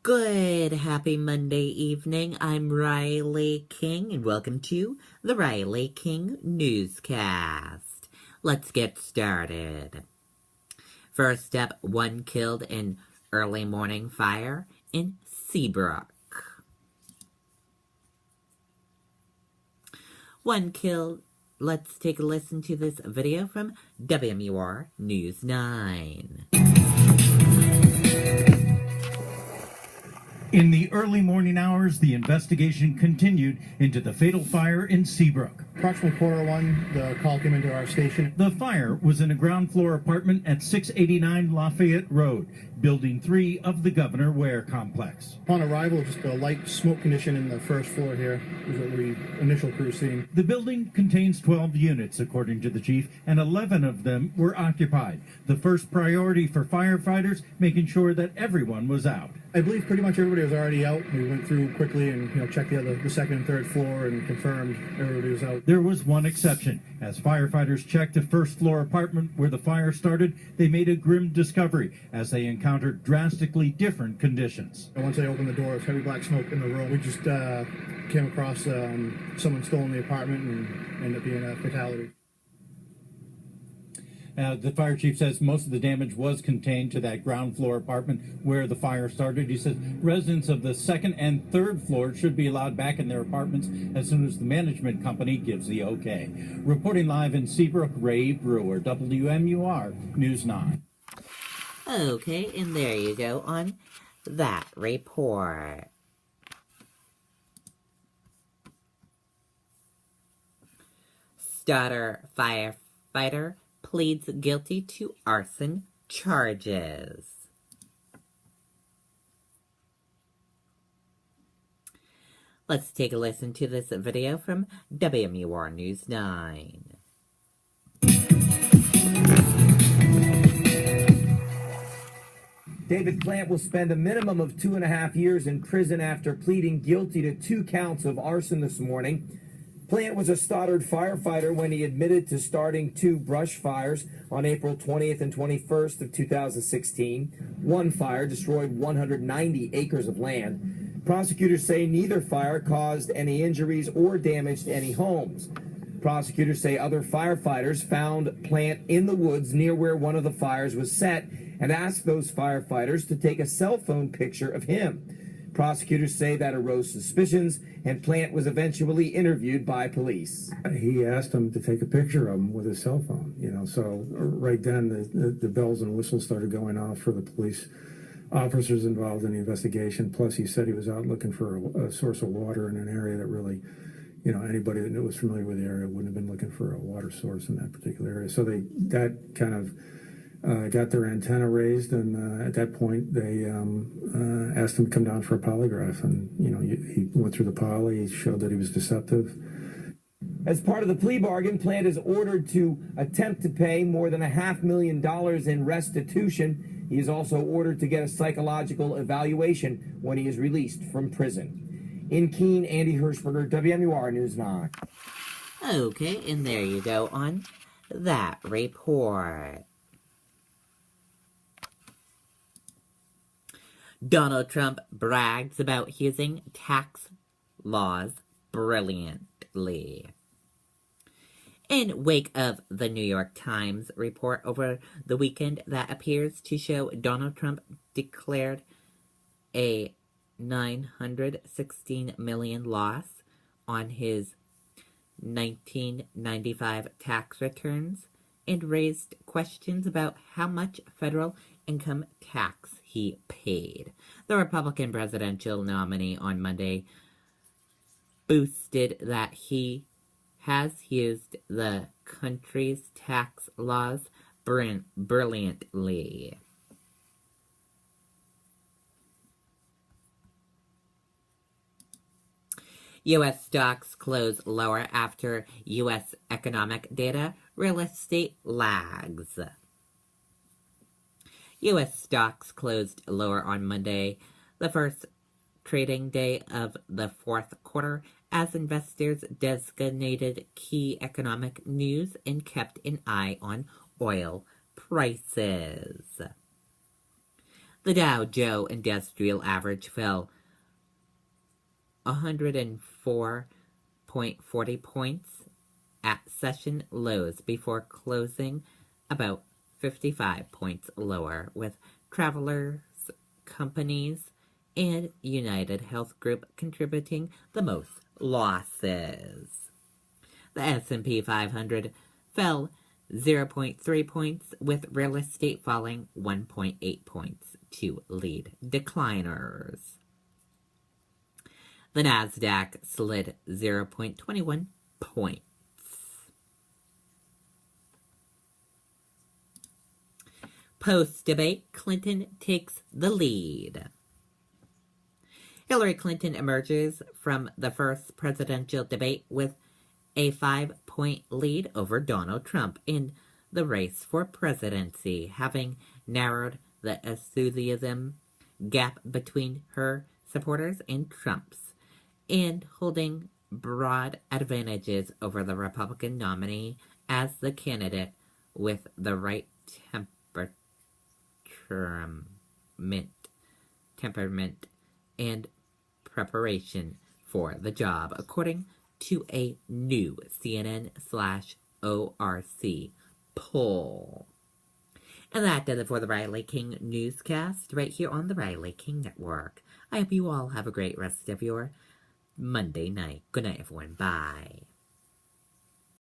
Good, happy Monday evening. I'm Riley King, and welcome to the Riley King Newscast. Let's get started. First up, one killed in early morning fire in Seabrook. One killed. Let's take a listen to this video from WMUR News 9. In the early morning hours, the investigation continued into the fatal fire in Seabrook. Approximately 1:15, the call came into our station. The fire was in a ground floor apartment at 689 Lafayette Road, Building 3 of the Governor Ware complex. Upon arrival, just a light smoke condition in the first floor here is what we initial crew seen. The building contains 12 units, according to the chief, and 11 of them were occupied. The first priority for firefighters, making sure that everyone was out. I believe pretty much everybody was already out. We went through quickly and checked the second and third floor and confirmed everybody was out. There was one exception. As firefighters checked the first floor apartment where the fire started, they made a grim discovery as they encountered drastically different conditions. And once I opened the door, there was heavy black smoke in the room. We just came across someone still in the apartment and ended up being a fatality. The fire chief says most of the damage was contained to that ground floor apartment where the fire started. He says residents of the second and third floor should be allowed back in their apartments as soon as the management company gives the okay. Reporting live in Seabrook, Ray Brewer, WMUR News 9. Okay, and there you go on that report. Starter firefighter pleads guilty to arson charges. Let's take a listen to this video from WMUR News 9. David Plant will spend a minimum of 2.5 years in prison after pleading guilty to 2 counts of arson this morning. Plant was a Stoddard firefighter when he admitted to starting 2 brush fires on April 20th and 21st of 2016. One fire destroyed 190 acres of land. Prosecutors say neither fire caused any injuries or damaged any homes. Prosecutors say other firefighters found Plant in the woods near where one of the fires was set and asked those firefighters to take a cell phone picture of him. Prosecutors say that arose suspicions, and Plant was eventually interviewed by police. He asked him to take a picture of him with his cell phone, so right then the bells and whistles started going off for the police officers involved in the investigation. Plus, he said he was out looking for a source of water in an area that really, anybody that was familiar with the area wouldn't have been looking for a water source in that particular area. So that kind of got their antenna raised, and at that point they asked him to come down for a polygraph, and he went through the poly. He showed that he was deceptive. As part of the plea bargain, Plant is ordered to attempt to pay more than $500,000 in restitution. He is also ordered to get a psychological evaluation when he is released from prison. In Keene, Andy Hirschberger, WMUR News 9. Okay, and there you go on that report. Donald Trump brags about using tax laws brilliantly. In wake of the New York Times report over the weekend that appears to show Donald Trump declared a $916 million loss on his 1995 tax returns and raised questions about how much federal income tax he paid. The Republican presidential nominee on Monday boasted that he has used the country's tax laws brilliantly. U.S. stocks close lower after U.S. economic data. Real estate lags. U.S. stocks closed lower on Monday, the first trading day of the fourth quarter, as investors designated key economic news and kept an eye on oil prices. The Dow Jones Industrial Average fell 104.40 points at session lows before closing about 55 points lower, with Travelers Companies and United Health Group contributing the most losses. The S&P 500 fell 0.3 points, with real estate falling 1.8 points to lead decliners. The Nasdaq slid 0.21 points. Post-debate, Clinton takes the lead. Hillary Clinton emerges from the first presidential debate with a 5-point lead over Donald Trump in the race for presidency, having narrowed the enthusiasm gap between her supporters and Trump's, and holding broad advantages over the Republican nominee as the candidate with the right temperament and preparation for the job, according to a new CNN/ORC poll. And that does it for the Riley King Newscast right here on the Riley King Network. I hope you all have a great rest of your Monday night. Good night, everyone. Bye.